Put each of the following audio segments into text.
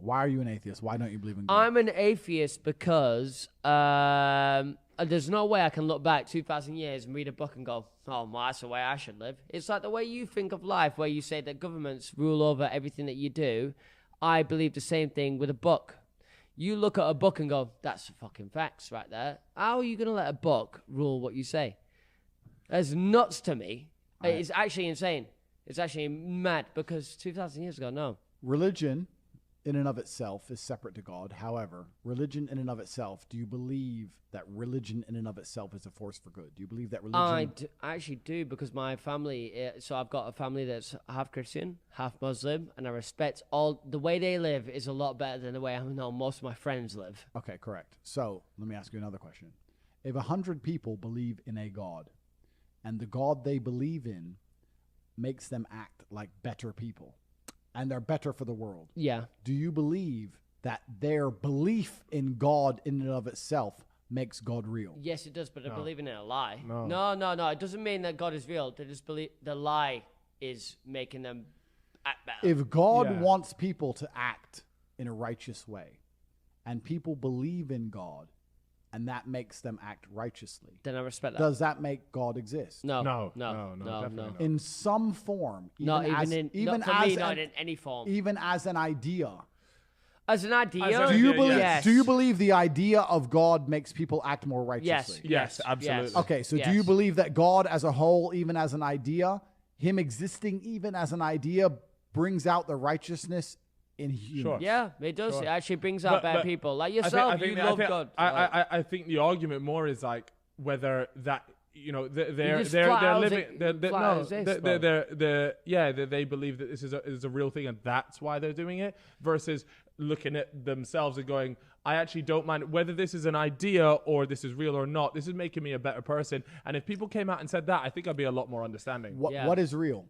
Why are you an atheist? Why don't you believe in God? I'm an atheist because there's no way I can look back 2,000 years and read a book and go, oh, well, that's the way I should live. It's like the way you think of life, where you say that governments rule over everything that you do. I believe the same thing with a book. You look at a book and go, that's the fucking facts right there. How are you going to let a book rule what you say? That's nuts to me. It's actually insane. It's actually mad, because 2,000 years ago, no. Religion in and of itself is separate to God. However, religion in and of itself, do you believe that religion in and of itself is a force for good? Do you believe that religion... I actually do, because my family, so I've got a family that's half Christian, half Muslim, and I respect the way they live is a lot better than the way I know most of my friends live. Okay, correct. So let me ask you another question. If 100 people believe in a God, and the God they believe in makes them act like better people, and they're better for the world. Yeah. Do you believe that their belief in God in and of itself makes God real? Yes, it does, but they're believing in a lie. No. It doesn't mean that God is real. They just believe the lie is making them act better. If God wants people to act in a righteous way, and people believe in God, and that makes them act righteously, then I respect that. Does that make God exist? No. In some form, not in any form. Even as an idea. As an idea? Do you believe? Yes. Do you believe the idea of God makes people act more righteously? Yes, absolutely. Yes. Okay, so do you believe that God as a whole, even as an idea, him existing even as an idea, brings out the righteousness in humans? Sure. Yeah, it does. Sure. It actually brings out better people. Like yourself, you love God. I think the argument more is like whether that, you know, they're living. They believe that this is a real thing and that's why they're doing it, versus looking at themselves and going, I actually don't mind whether this is an idea or this is real or not. This is making me a better person. And if people came out and said that, I think I'd be a lot more understanding. What is real?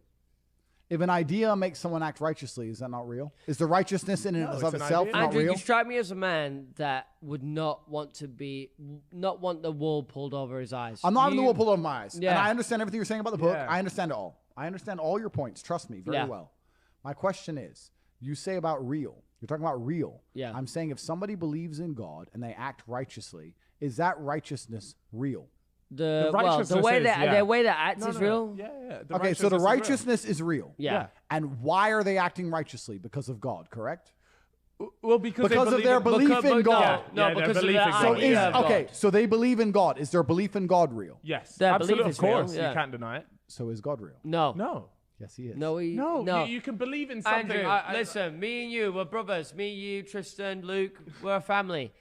If an idea makes someone act righteously, is that not real? Is the righteousness in and of itself not Andrew, real? you strike me as a man that would not want the wool pulled over his eyes. I'm not having the wool pulled over my eyes. Yeah. And I understand everything you're saying about the book. I understand it all. I understand all your points. Trust me very well. My question is, you say about real. You're talking about real. Yeah. I'm saying if somebody believes in God and they act righteously, is that righteousness real? The way that acts is real. Yeah. Okay, so the righteousness is real. Yeah. And why are they acting righteously? Because of God, correct? Well, because of their belief in God. No, because of their idea of God. Okay, so they believe in God. Is their belief in God real? Yes, their absolutely. belief is of course, real, yeah. You can't deny it. So is God real? No. Yes, he is. No. You can believe in something. Andrew, listen, me and you, we're brothers. Me, you, Tristan, Luke, we're a family.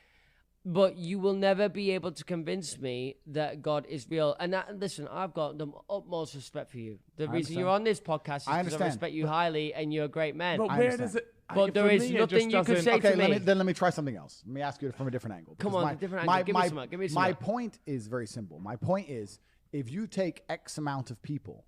But you will never be able to convince me that God is real. And listen, I've got the utmost respect for you. The reason you're on this podcast is because I respect you highly and you're a great man. But where does it... But there is nothing you can say to me. Let me try something else. Let me ask you from a different angle. Come on, different angle. Give me some. My point is very simple. My point is, if you take X amount of people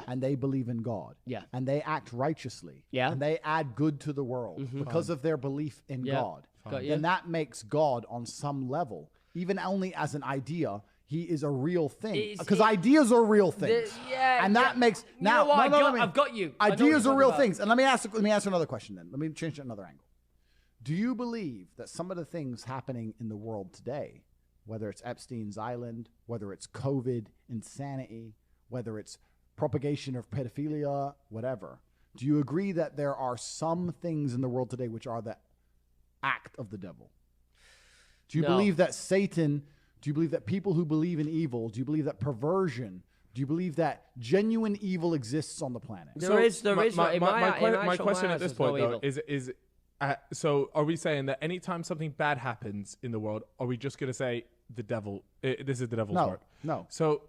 and they believe in God and they act righteously and they add good to the world because of their belief in God, then that makes God on some level, even only as an idea, he is a real thing. Because ideas are real things. And that makes... Now, I've got you. Ideas are real things. And let me ask another question then. Let me change it another angle. Do you believe that some of the things happening in the world today, whether it's Epstein's Island, whether it's COVID, insanity, whether it's propagation of pedophilia, whatever, do you agree that there are some things in the world today which are the act of the devil? Do you believe that Satan... Do you believe that people who believe in evil, do you believe that perversion, do you believe that genuine evil exists on the planet? My question at this point, though, is so are we saying that anytime something bad happens in the world, are we just going to say the devil, this is the devil's work? No. So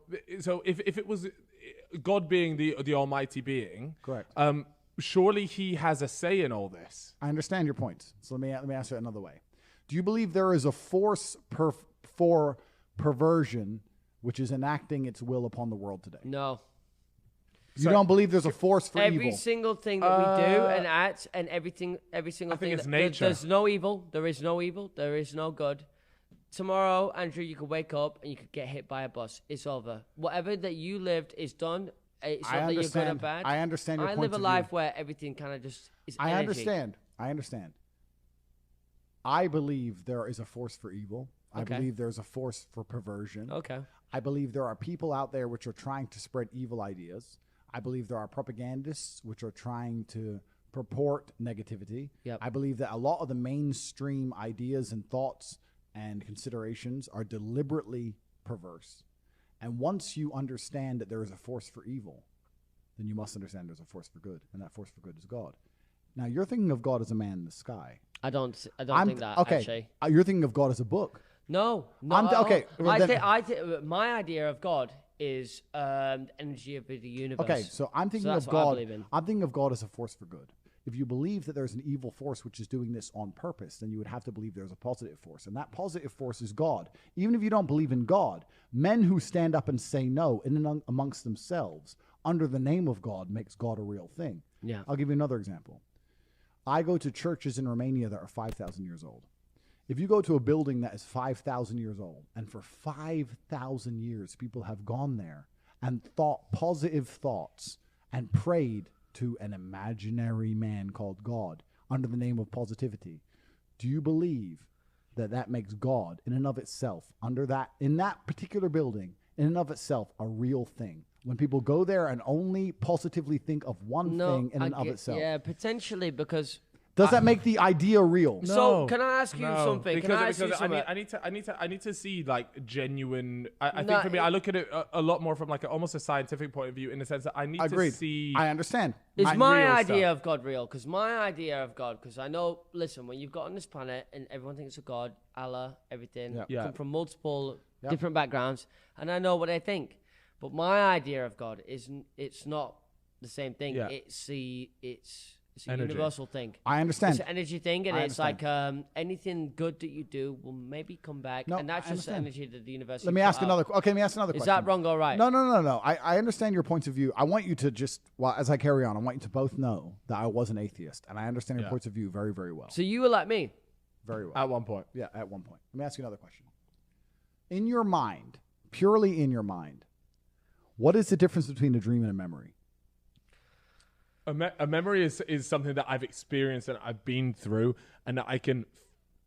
if it was God being the almighty being, correct. Surely he has a say in all this. I understand your point. So let me answer it another way. Do you believe there is a force for perversion which is enacting its will upon the world today? No. You don't believe there's a force for evil? Every single thing that we do and act and every single thing. It's nature. There's no evil. There is no evil. There is no good. Tomorrow, Andrew, you could wake up and you could get hit by a bus. It's over. Whatever that you lived is done. It's not that you're good or bad. I understand your point I live a life where everything kind of just is energy. I understand. I believe there is a force for evil. I Okay. believe there's a force for perversion. Okay. I believe there are people out there which are trying to spread evil ideas. I believe there are propagandists which are trying to purport negativity. Yep. I believe that a lot of the mainstream ideas and thoughts and considerations are deliberately perverse. And once you understand that there is a force for evil, then you must understand there's a force for good, and that force for good is God. Now, you're thinking of God as a man in the sky. I don't think that, okay. actually. You're thinking of God as a book. No. okay, well, then- My idea of God is the energy of the universe. Okay, so I'm thinking that's of what I God. believe in. I'm thinking of God as a force for good. If you believe that there's an evil force which is doing this on purpose, then you would have to believe there's a positive force, and that positive force is God. Even if you don't believe in God, men who stand up and say no in and amongst themselves under the name of God makes God a real thing. Yeah. I'll give you another example. I go to churches in Romania that are 5,000 years old. If you go to a building that is 5,000 years old, and for 5,000 years people have gone there and thought positive thoughts and prayed to an imaginary man called God under the name of positivity, do you believe that that makes God in and of itself, in that particular building, in and of itself, a real thing? When people go there and only positively think of one thing in and of itself. Yeah, potentially, because... Does that make the idea real? No. So, can I ask you something? Because I need to see like genuine. I think for me, I look at it a lot more from like almost a scientific point of view, in the sense that I need to see. I understand. Is my real idea stuff. of God real? Because my idea of God, because I know, listen, when you've got on this planet and everyone thinks of God, Allah, everything, Yep. Yeah. come from multiple Yep. different backgrounds, and I know what they think. But my idea of God it's not the same thing. Yeah. It's a Energy. universal thing. I understand. It's an energy thing, and I it's like anything good that you do will maybe come back, No, and that's I just the understand. energy that the universe. Let me ask another question. Is that wrong or right? No. I understand your points of view. I want you to just, well, as I carry on, I want you to both know that I was an atheist, and I understand your points of view very, very well. So you were like me. Very well. At one point. Yeah, at one point. Let me ask you another question. In your mind, purely in your mind, what is the difference between a dream and a memory? A memory is something that I've experienced and I've been through, and that I can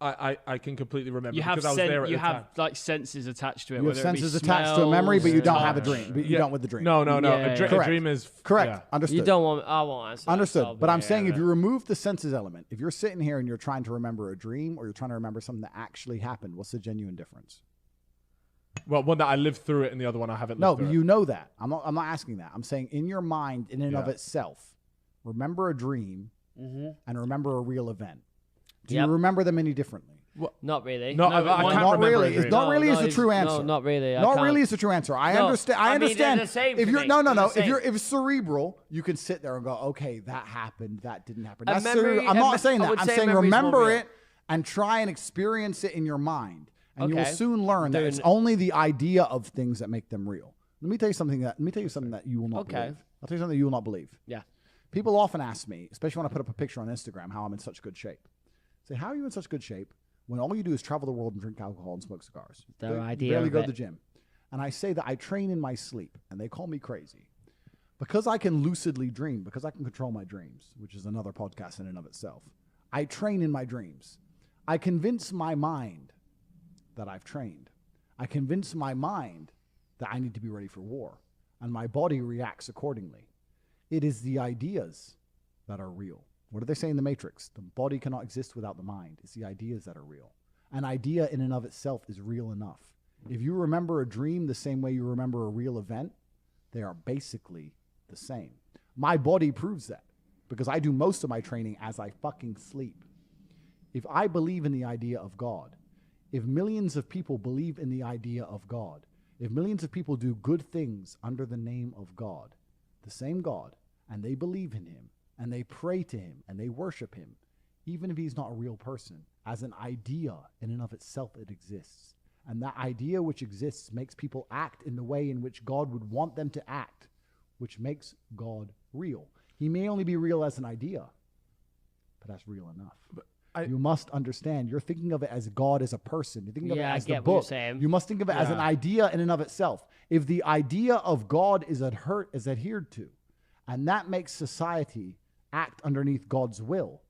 completely remember You have because I was there at you the have time. like senses attached to it. You have whether it be senses attached to a memory, but you don't have a smells, dream. But you don't with the dream. No. Yeah, A Correct. dream is Correct. yeah. Understood. You don't want. I won't answer. that, Understood. so- But I'm yeah, saying if yeah. you remove the senses element, if you're sitting here and you're trying to remember a dream or you're trying to remember something that actually happened, what's the genuine difference? Well, one that I lived through it, and the other one I haven't. No, lived but through you know that. I'm not asking that. I'm saying in your mind, in and of Yeah. itself, remember a dream and remember a real event. Do Yep. you remember them any differently? Not really. No, I but can't one- not remember. really. a It's dream. not really is the it's- true answer. No, not really. I Not can't. really is the true answer. I No, understand. I I mean, they're understand. the same If to you're me. no. They're the If it's cerebral, you can sit there and go, okay, that happened, that didn't happen. A That's memory- cerebral. I'm a not me- saying I that. would I'm say saying memory's more remember real. it and try and experience it in your mind, and you will Okay. soon learn that Doing it's it. only the idea of things that make them real. Let me tell you something that you will not Okay. believe. I'll tell you something you will not believe. Yeah. People often ask me, especially when I put up a picture on Instagram, how I'm in such good shape. Say, how are you in such good shape when all you do is travel the world and drink alcohol and smoke cigars? Their You idea barely of go it. to the gym. And I say that I train in my sleep, and they call me crazy. Because I can lucidly dream, because I can control my dreams, which is another podcast in and of itself. I train in my dreams. I convince my mind that I've trained. I convince my mind that I need to be ready for war, and my body reacts accordingly. It is the ideas that are real. What do they say in the Matrix? The body cannot exist without the mind. It's the ideas that are real. An idea in and of itself is real enough. If you remember a dream the same way you remember a real event, they are basically the same. My body proves that because I do most of my training as I fucking sleep. If I believe in the idea of God, if millions of people believe in the idea of God, if millions of people do good things under the name of God, the same God, and they believe in him, and they pray to him, and they worship him, even if he's not a real person, as an idea in and of itself, it exists. And that idea which exists makes people act in the way in which God would want them to act, which makes God real. He may only be real as an idea, but that's real enough. You must understand, you're thinking of it as God as a person. You're thinking of it Yeah, I as the get what you're book. saying. You must think of it as an idea in and of itself. If the idea of God is adhered to, and that makes society act underneath God's will,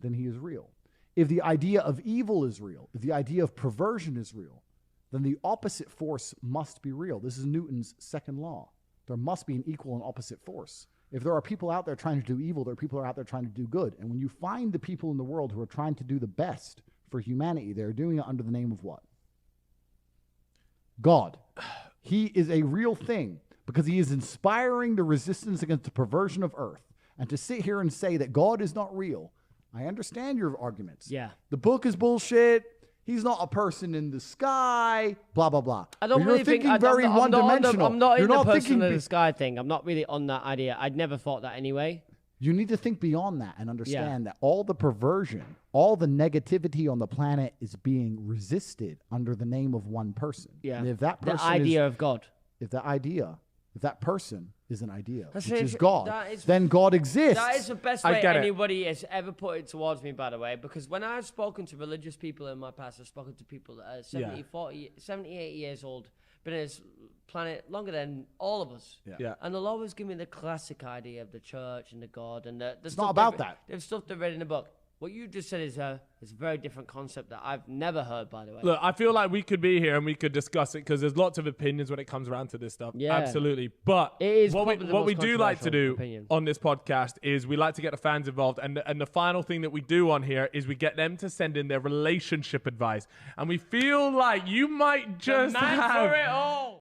then he is real. if the idea of evil is real, if the idea of perversion is real, then the opposite force must be real. This is Newton's second law. There must be an equal and opposite force. If there are people out there trying to do evil, there are people out there trying to do good. And when you find the people in the world who are trying to do the best for humanity, they're doing it under the name of what? God. He is a real thing because he is inspiring the resistance against the perversion of earth. And to sit here and say that God is not real, I understand your arguments. Yeah. The book is bullshit. He's not a person in the sky, blah, blah, blah. I don't You're really think... thinking very one-dimensional. I'm not You're in the not person thinking in the sky thing. I'm not really on that idea. I'd never thought that anyway. You need to think beyond that and understand that all the perversion, all the negativity on the planet is being resisted under the name of one person. Yeah. And if that person the idea of God. If that person is an idea, That's which it. is God, then God exists. That is the best I way get it. anybody has ever put it towards me, by the way, because when I've spoken to religious people in my past, I've spoken to people that are 70, 80 years old, been on this planet longer than all of us. Yeah. And they'll always give me the classic idea of the church and the God and the It's stuff not about they've- that. The stuff they read in the book. What you just said is a very different concept that I've never heard, by the way. Look, I feel like we could be here and we could discuss it because there's lots of opinions when it comes around to this stuff. Yeah. Absolutely. But It is what probably the we most do like to do controversial opinion. on this podcast is we like to get the fans involved. And the final thing that we do on here is we get them to send in their relationship advice. And we feel like you might just man have... for it all.